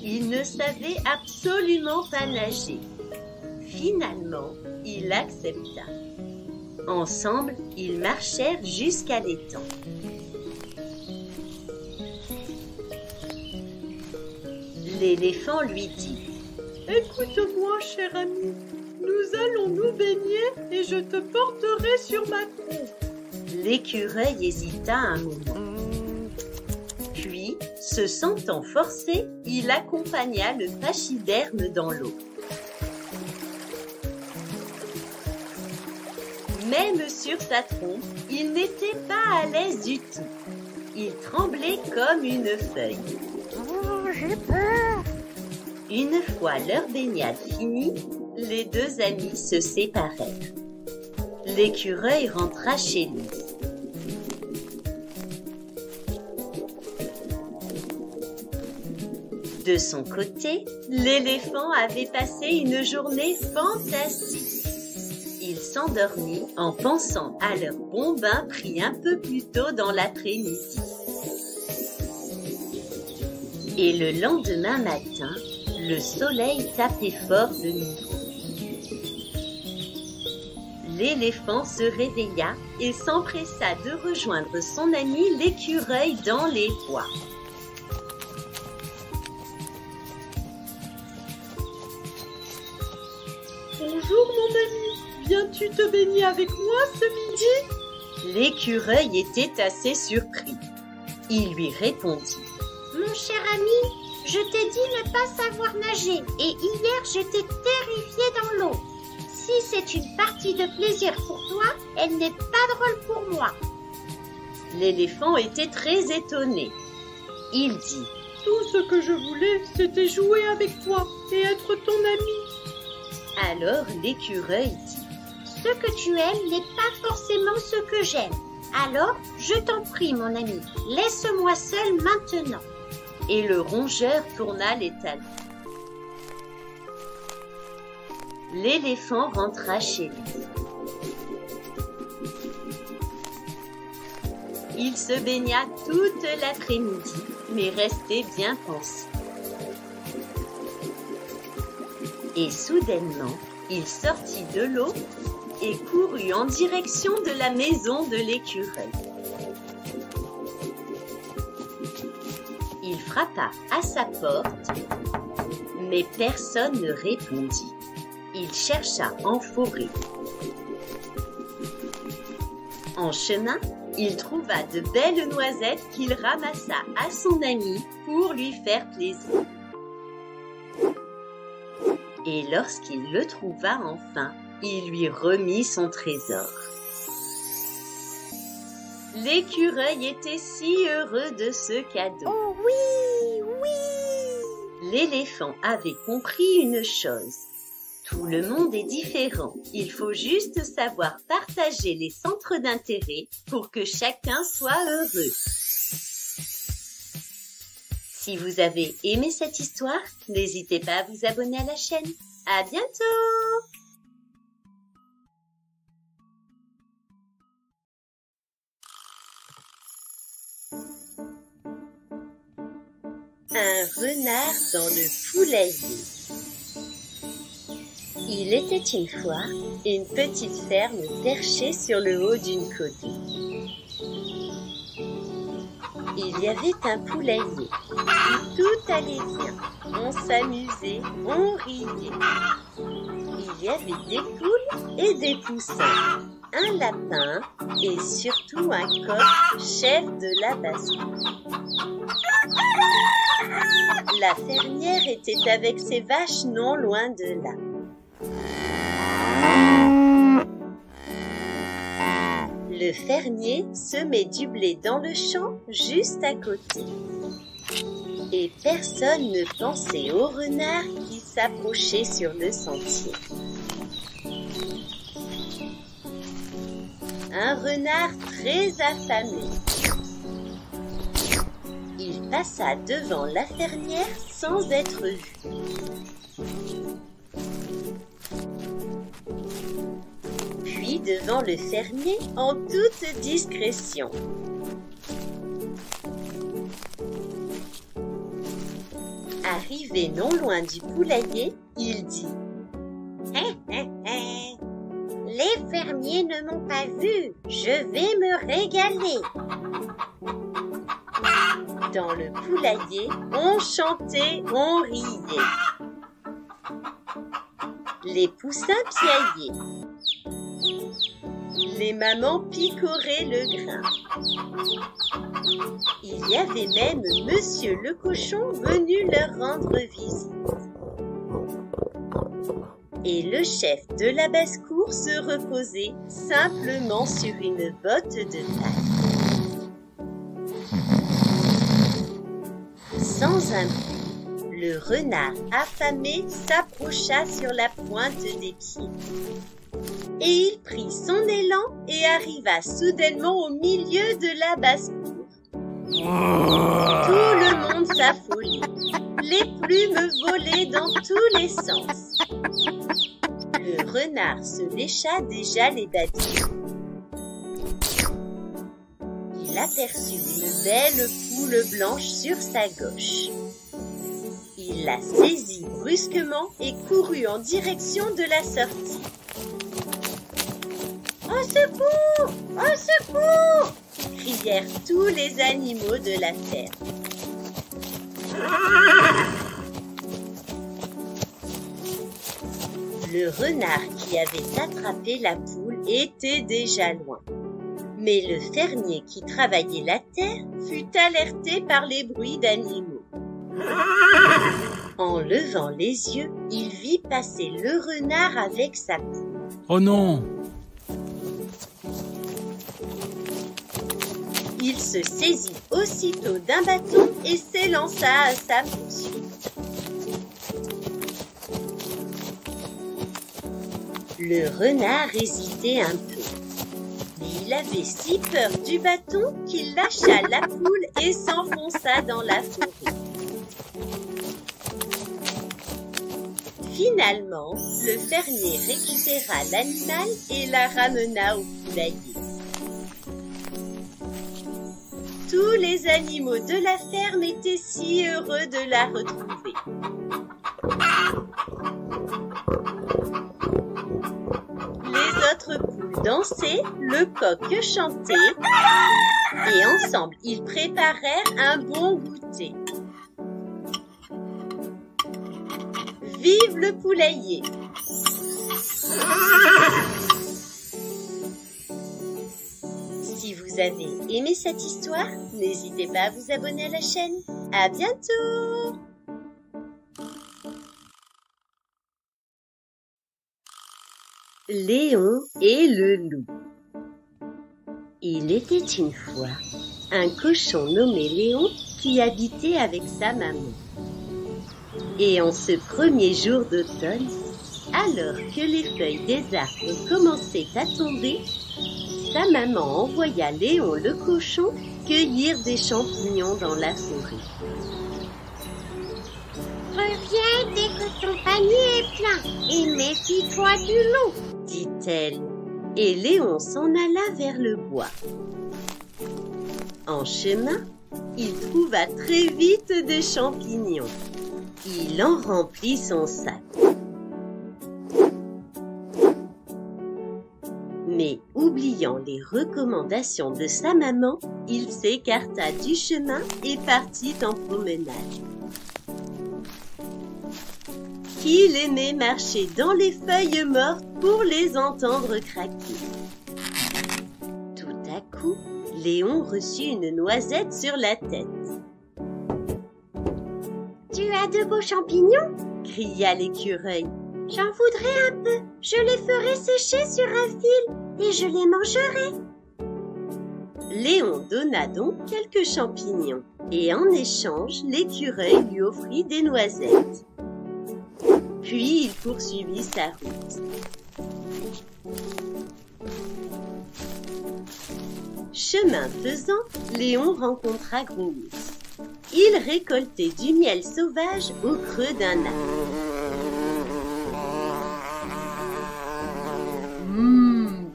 Il ne savait absolument pas nager. Finalement, il accepta. Ensemble, ils marchèrent jusqu'à l'étang. L'éléphant lui dit « Écoute-moi, cher ami, nous allons nous baigner et je te porterai sur ma trompe. » L'écureuil hésita un moment. Puis, se sentant forcé, il accompagna le pachyderme dans l'eau. Même sur sa trompe, il n'était pas à l'aise du tout. Il tremblait comme une feuille. Oh, j'ai peur! Une fois leur baignade finie, les 2 amis se séparèrent. L'écureuil rentra chez lui. De son côté, l'éléphant avait passé une journée fantastique. Il s'endormit en pensant à leur bon bain pris un peu plus tôt dans l'après-midi. Et le lendemain matin, le soleil tapait fort de nouveau. L'éléphant se réveilla et s'empressa de rejoindre son ami l'écureuil dans les bois. Bonjour mon ami, viens-tu te baigner avec moi ce midi? L'écureuil était assez surpris. Il lui répondit. Mon cher ami, je t'ai dit ne pas savoir nager et hier j'étais terrifiée dans l'eau. Si c'est une partie de plaisir pour toi, elle n'est pas drôle pour moi. L'éléphant était très étonné. Il dit. Tout ce que je voulais, c'était jouer avec toi et être ton ami. Alors l'écureuil dit. Ce que tu aimes n'est pas forcément ce que j'aime. Alors, je t'en prie mon ami, laisse-moi seul maintenant. Et le rongeur tourna les talons. L'éléphant rentra chez lui. Il se baigna toute l'après-midi, mais restait bien pensif. Et soudainement, il sortit de l'eau et courut en direction de la maison de l'écureuil. Il frappa à sa porte, mais personne ne répondit. Il chercha en forêt. En chemin, il trouva de belles noisettes qu'il ramassa à son ami pour lui faire plaisir. Et lorsqu'il le trouva enfin, il lui remit son trésor. L'écureuil était si heureux de ce cadeau. Oh oui, oui! L'éléphant avait compris une chose. Tout le monde est différent. Il faut juste savoir partager les centres d'intérêt pour que chacun soit heureux. Si vous avez aimé cette histoire, n'hésitez pas à vous abonner à la chaîne. À bientôt! Un renard dans le poulailler. Il était une fois une petite ferme perchée sur le haut d'une côte. Il y avait un poulailler où tout allait bien. On s'amusait, on riait. Il y avait des poules et des poussins, un lapin et surtout un coq, chef de la basse-cour. La fermière était avec ses vaches non loin de là. Le fermier semait du blé dans le champ juste à côté. Et personne ne pensait au renard qui s'approchait sur le sentier. Un renard très affamé. Il passa devant la fermière sans être vu. Puis devant le fermier en toute discrétion. Arrivé non loin du poulailler, il dit « Les fermiers ne m'ont pas vu, je vais me régaler !» Dans le poulailler, on chantait, on riait. Les poussins piaillaient. Les mamans picoraient le grain. Il y avait même Monsieur le cochon venu leur rendre visite. Et le chef de la basse-cour se reposait simplement sur une botte de paille. Sans un bruit, le renard affamé s'approcha sur la pointe des pieds. Et il prit son élan et arriva soudainement au milieu de la basse-cour. Tout le monde s'affolait, les plumes volaient dans tous les sens. Le renard se lécha déjà les babines. Il aperçut une belle poule blanche sur sa gauche. Il la saisit brusquement et courut en direction de la sortie. « Au secours! Au secours !» crièrent tous les animaux de la ferme. Le renard qui avait attrapé la poule était déjà loin. Mais le fermier qui travaillait la terre fut alerté par les bruits d'animaux. En levant les yeux, il vit passer le renard avec sa poule. Oh non! Il se saisit aussitôt d'un bâton et s'élança à sa poursuite. Le renard hésitait un peu. Mais il avait si peur du bâton qu'il lâcha la poule et s'enfonça dans la forêt. Finalement, le fermier récupéra l'animal et la ramena au poulailler. Tous les animaux de la ferme étaient si heureux de la retrouver. Les autres poules dansaient, le coq chantait, et ensemble ils préparèrent un bon goûter. Vive le poulailler! Si vous avez aimé cette histoire, n'hésitez pas à vous abonner à la chaîne. À bientôt! Léon et le loup. Il était une fois un cochon nommé Léon qui habitait avec sa maman. Et en ce premier jour d'automne, alors que les feuilles des arbres commençaient à tomber, sa maman envoya Léon le cochon cueillir des champignons dans la forêt. Reviens dès que ton panier est plein et méfie-toi du loup, dit-elle, et Léon s'en alla vers le bois. En chemin, il trouva très vite des champignons. Il en remplit son sac. Mais oubliant les recommandations de sa maman, il s'écarta du chemin et partit en promenade. Il aimait marcher dans les feuilles mortes pour les entendre craquer. Tout à coup, Léon reçut une noisette sur la tête. « Tu as de beaux champignons ?» cria l'écureuil. « J'en voudrais un peu, je les ferai sécher sur un fil et je les mangerai. » Léon donna donc quelques champignons et en échange, l'écureuil lui offrit des noisettes. Puis il poursuivit sa route. Chemin faisant, Léon rencontra Gros Ours. Il récoltait du miel sauvage au creux d'un arbre.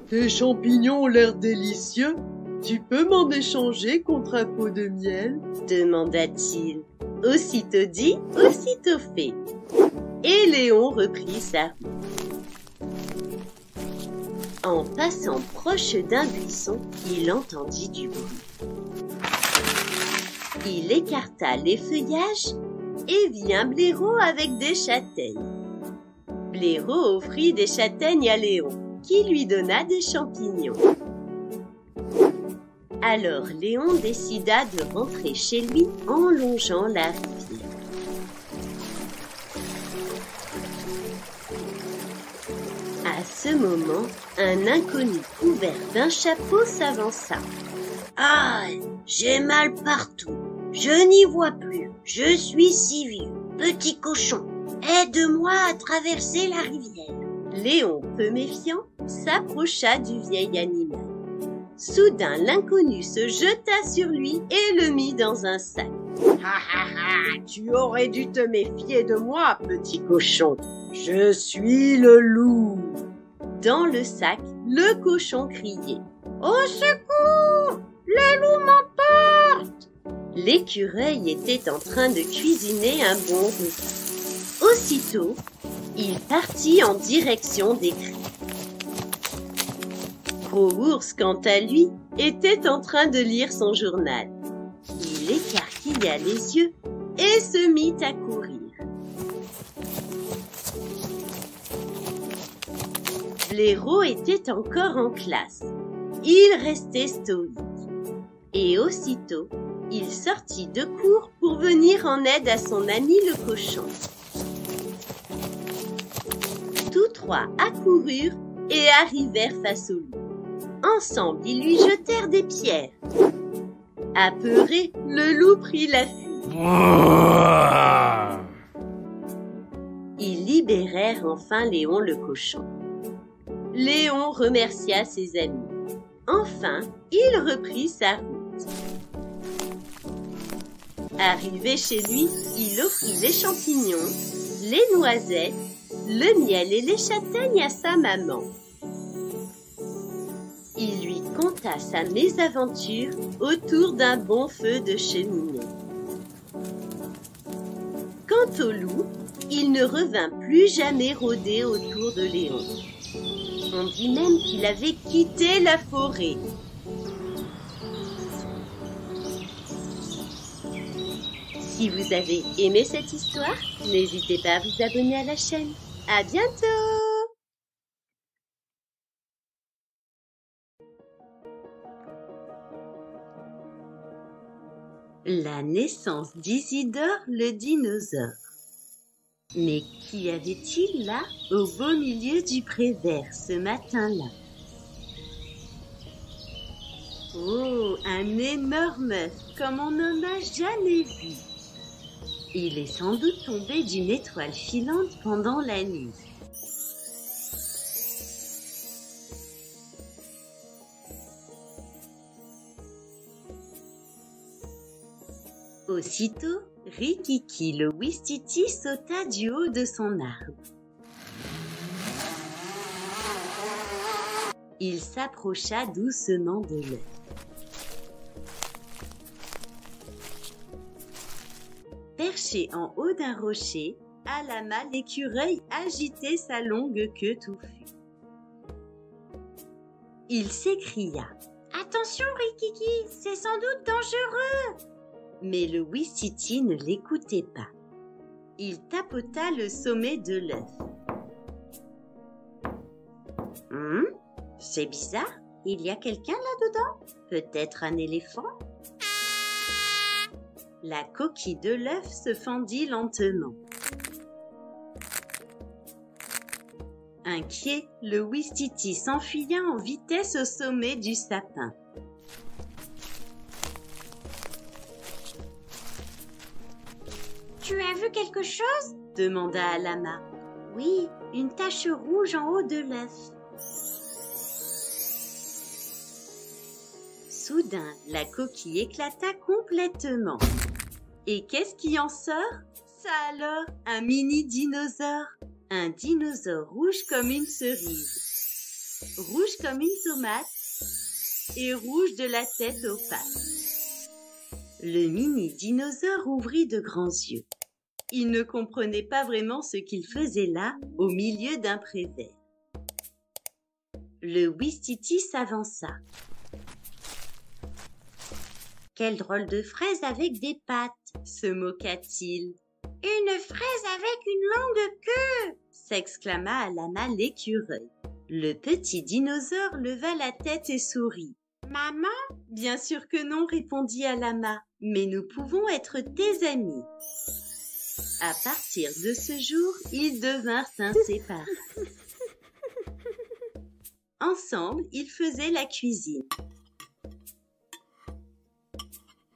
Tes champignons ont l'air délicieux. Tu peux m'en échanger contre un pot de miel? Demanda-t-il. Aussitôt dit, aussitôt fait. Et Léon reprit sa route. En passant proche d'un buisson, il entendit du bruit. Il écarta les feuillages et vit un blaireau avec des châtaignes. Blaireau offrit des châtaignes à Léon, qui lui donna des champignons. Alors Léon décida de rentrer chez lui en longeant la rivière. À ce moment, un inconnu couvert d'un chapeau s'avança. « Ah, j'ai mal partout, je n'y vois plus, je suis si vieux. Petit cochon, aide-moi à traverser la rivière. » Léon, peu méfiant, s'approcha du vieil animal. Soudain, l'inconnu se jeta sur lui et le mit dans un sac. « Ha ha ha, tu aurais dû te méfier de moi, petit cochon. Je suis le loup. » Dans le sac, le cochon criait. « Au secours! Le loup m'emporte !» L'écureuil était en train de cuisiner un bon repas. Aussitôt, il partit en direction des cris. Gros Ours, quant à lui, était en train de lire son journal. Il écarquilla les yeux et se mit à courir. Blaireau était encore en classe. Il restait stoïque. Et aussitôt, il sortit de cour pour venir en aide à son ami le cochon. Tous trois accoururent et arrivèrent face au loup. Ensemble, ils lui jetèrent des pierres. Apeuré, le loup prit la fuite. Ils libérèrent enfin Léon le cochon. Léon remercia ses amis. Enfin, il reprit sa route. Arrivé chez lui, il offrit les champignons, les noisettes, le miel et les châtaignes à sa maman. Il lui conta sa mésaventure autour d'un bon feu de cheminée. Quant au loup, il ne revint plus jamais rôder autour de Léon. On dit même qu'il avait quitté la forêt. Si vous avez aimé cette histoire, n'hésitez pas à vous abonner à la chaîne. À bientôt! La naissance d'Isidore le dinosaure. Mais qu'y avait-il là, au beau milieu du pré vert, ce matin-là? Oh, un énorme œuf, comme on n'en a jamais vu. Il est sans doute tombé d'une étoile filante pendant la nuit. Aussitôt, Rikiki le Ouistiti sauta du haut de son arbre. Il s'approcha doucement de l'œuf. Perché en haut d'un rocher, Alama l'écureuil agitait sa longue queue touffue. Il s'écria « Attention Rikiki, c'est sans doute dangereux !» Mais le Ouistiti ne l'écoutait pas. Il tapota le sommet de l'œuf. « C'est bizarre, il y a quelqu'un là-dedans? Peut-être un éléphant ?» La coquille de l'œuf se fendit lentement. Inquiet, le Ouistiti s'enfuya en vitesse au sommet du sapin. « Tu as vu quelque chose ?» demanda Alama. « Oui, une tache rouge en haut de l'œuf. » Soudain, la coquille éclata complètement. Et qu'est-ce qui en sort? Ça alors, un mini dinosaure. Un dinosaure rouge comme une cerise, rouge comme une tomate et rouge de la tête aux pattes. Le mini dinosaure ouvrit de grands yeux. Il ne comprenait pas vraiment ce qu'il faisait là, au milieu d'un pré vert. Le Ouistiti s'avança. Quelle drôle de fraise avec des pattes, se moqua-t-il. Une fraise avec une longue queue, s'exclama Alama l'écureuil. Le petit dinosaure leva la tête et sourit. Maman? Bien sûr que non, répondit Alama, mais nous pouvons être tes amis. À partir de ce jour, ils devinrent inséparables. Ensemble, ils faisaient la cuisine.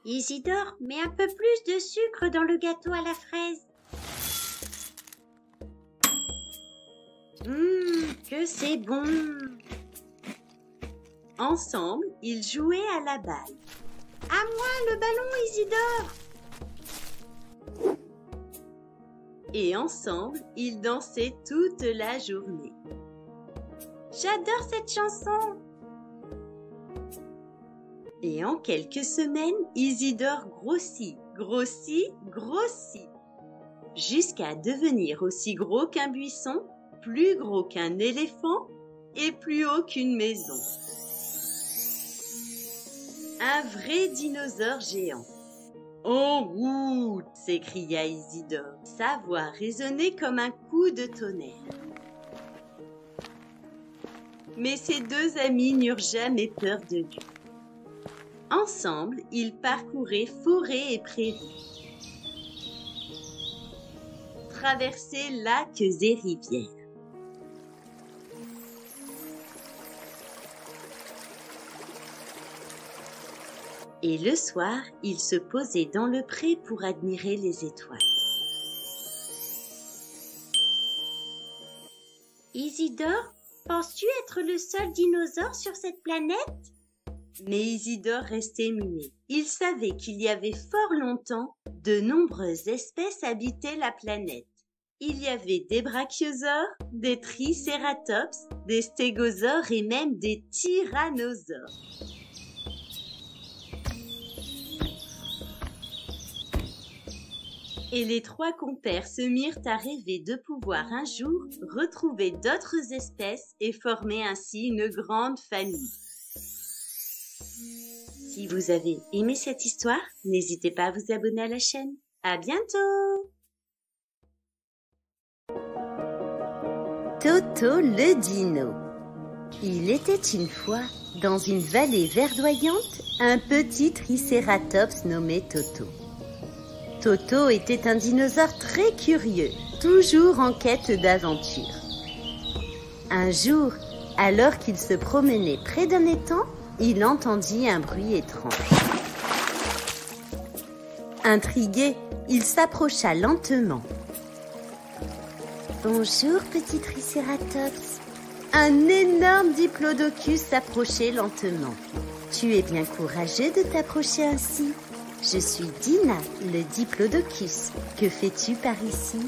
Isidore, mets un peu plus de sucre dans le gâteau à la fraise. Que c'est bon! Ensemble, ils jouaient à la balle. À moi le ballon, Isidore! Et ensemble, ils dansaient toute la journée. J'adore cette chanson! Et en quelques semaines, Isidore grossit, jusqu'à devenir aussi gros qu'un buisson, plus gros qu'un éléphant et plus haut qu'une maison. Un vrai dinosaure géant. « En route !» s'écria Isidore. Sa voix résonnait comme un coup de tonnerre. Mais ses deux amis n'eurent jamais peur de lui. Ensemble, ils parcouraient forêts et prairies, traversaient lacs et rivières. Et le soir, ils se posaient dans le pré pour admirer les étoiles. Isidore, penses-tu être le seul dinosaure sur cette planète? Mais Isidore restait muet. Il savait qu'il y avait fort longtemps, de nombreuses espèces habitaient la planète. Il y avait des brachiosaures, des tricératops, des stégosaures et même des tyrannosaures. Et les trois compères se mirent à rêver de pouvoir un jour retrouver d'autres espèces et former ainsi une grande famille. Si vous avez aimé cette histoire, n'hésitez pas à vous abonner à la chaîne. À bientôt! Toto le dino. Il était une fois, dans une vallée verdoyante, un petit tricératops nommé Toto. Toto était un dinosaure très curieux, toujours en quête d'aventure. Un jour, alors qu'il se promenait près d'un étang, il entendit un bruit étrange. Intrigué, il s'approcha lentement. « Bonjour, petit tricératops. » Un énorme diplodocus s'approchait lentement. « Tu es bien courageux de t'approcher ainsi. Je suis Dina, le diplodocus. Que fais-tu par ici ?»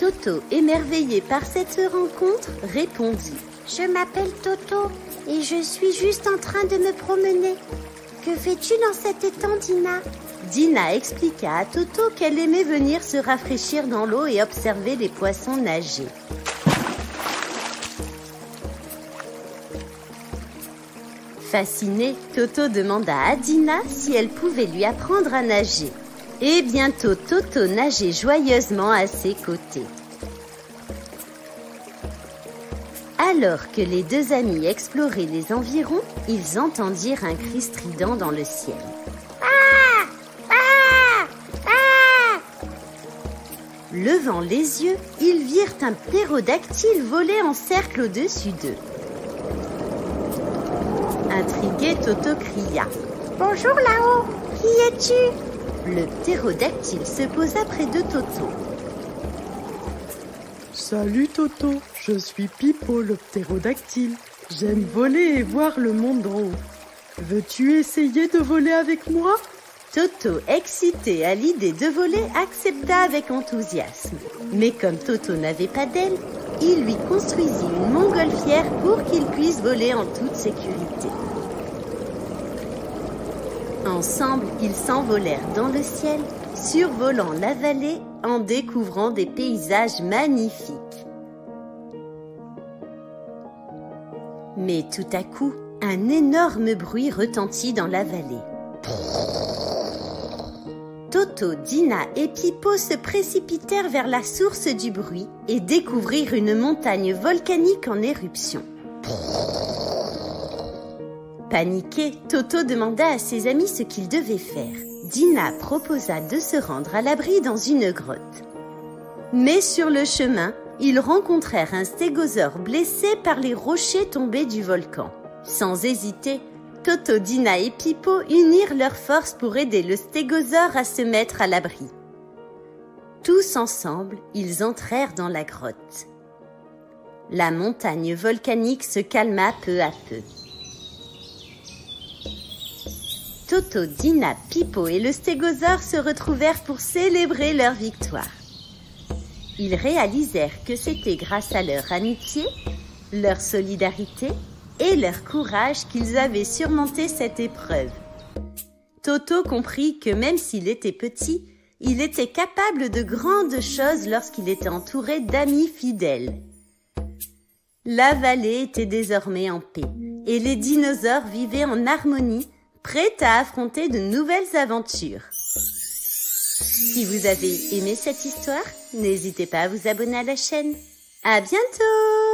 Toto, émerveillé par cette rencontre, répondit. « Je m'appelle Toto et je suis juste en train de me promener. Que fais-tu dans cet étang, Dina ?» Dina expliqua à Toto qu'elle aimait venir se rafraîchir dans l'eau et observer les poissons nager. Fasciné, Toto demanda à Dina si elle pouvait lui apprendre à nager. Et bientôt, Toto nageait joyeusement à ses côtés. Alors que les deux amis exploraient les environs, ils entendirent un cri strident dans le ciel. Levant les yeux, ils virent un ptérodactyle voler en cercle au-dessus d'eux. Intrigué, Toto cria « Bonjour là-haut, qui es-tu » Le ptérodactyle se posa près de Toto. « Salut Toto, je suis Pipo le ptérodactyle. J'aime voler et voir le monde d'en haut. Veux-tu essayer de voler avec moi ?» Toto, excité à l'idée de voler, accepta avec enthousiasme. Mais comme Toto n'avait pas d'aile, il lui construisit une montgolfière pour qu'il puisse voler en toute sécurité. Ensemble, ils s'envolèrent dans le ciel, survolant la vallée en découvrant des paysages magnifiques. Mais tout à coup, un énorme bruit retentit dans la vallée. Toto, Dina et Pipo se précipitèrent vers la source du bruit et découvrirent une montagne volcanique en éruption. Paniqué, Toto demanda à ses amis ce qu'ils devaient faire. Dina proposa de se rendre à l'abri dans une grotte. Mais sur le chemin, ils rencontrèrent un stégosaure blessé par les rochers tombés du volcan. Sans hésiter, Toto, Dina et Pipo unirent leurs forces pour aider le stégosaure à se mettre à l'abri. Tous ensemble, ils entrèrent dans la grotte. La montagne volcanique se calma peu à peu. Toto, Dina, Pipo et le stégosaure se retrouvèrent pour célébrer leur victoire. Ils réalisèrent que c'était grâce à leur amitié, leur solidarité et leur courage qu'ils avaient surmonté cette épreuve. Toto comprit que même s'il était petit, il était capable de grandes choses lorsqu'il était entouré d'amis fidèles. La vallée était désormais en paix et les dinosaures vivaient en harmonie, prêts à affronter de nouvelles aventures. Si vous avez aimé cette histoire, n'hésitez pas à vous abonner à la chaîne. À bientôt!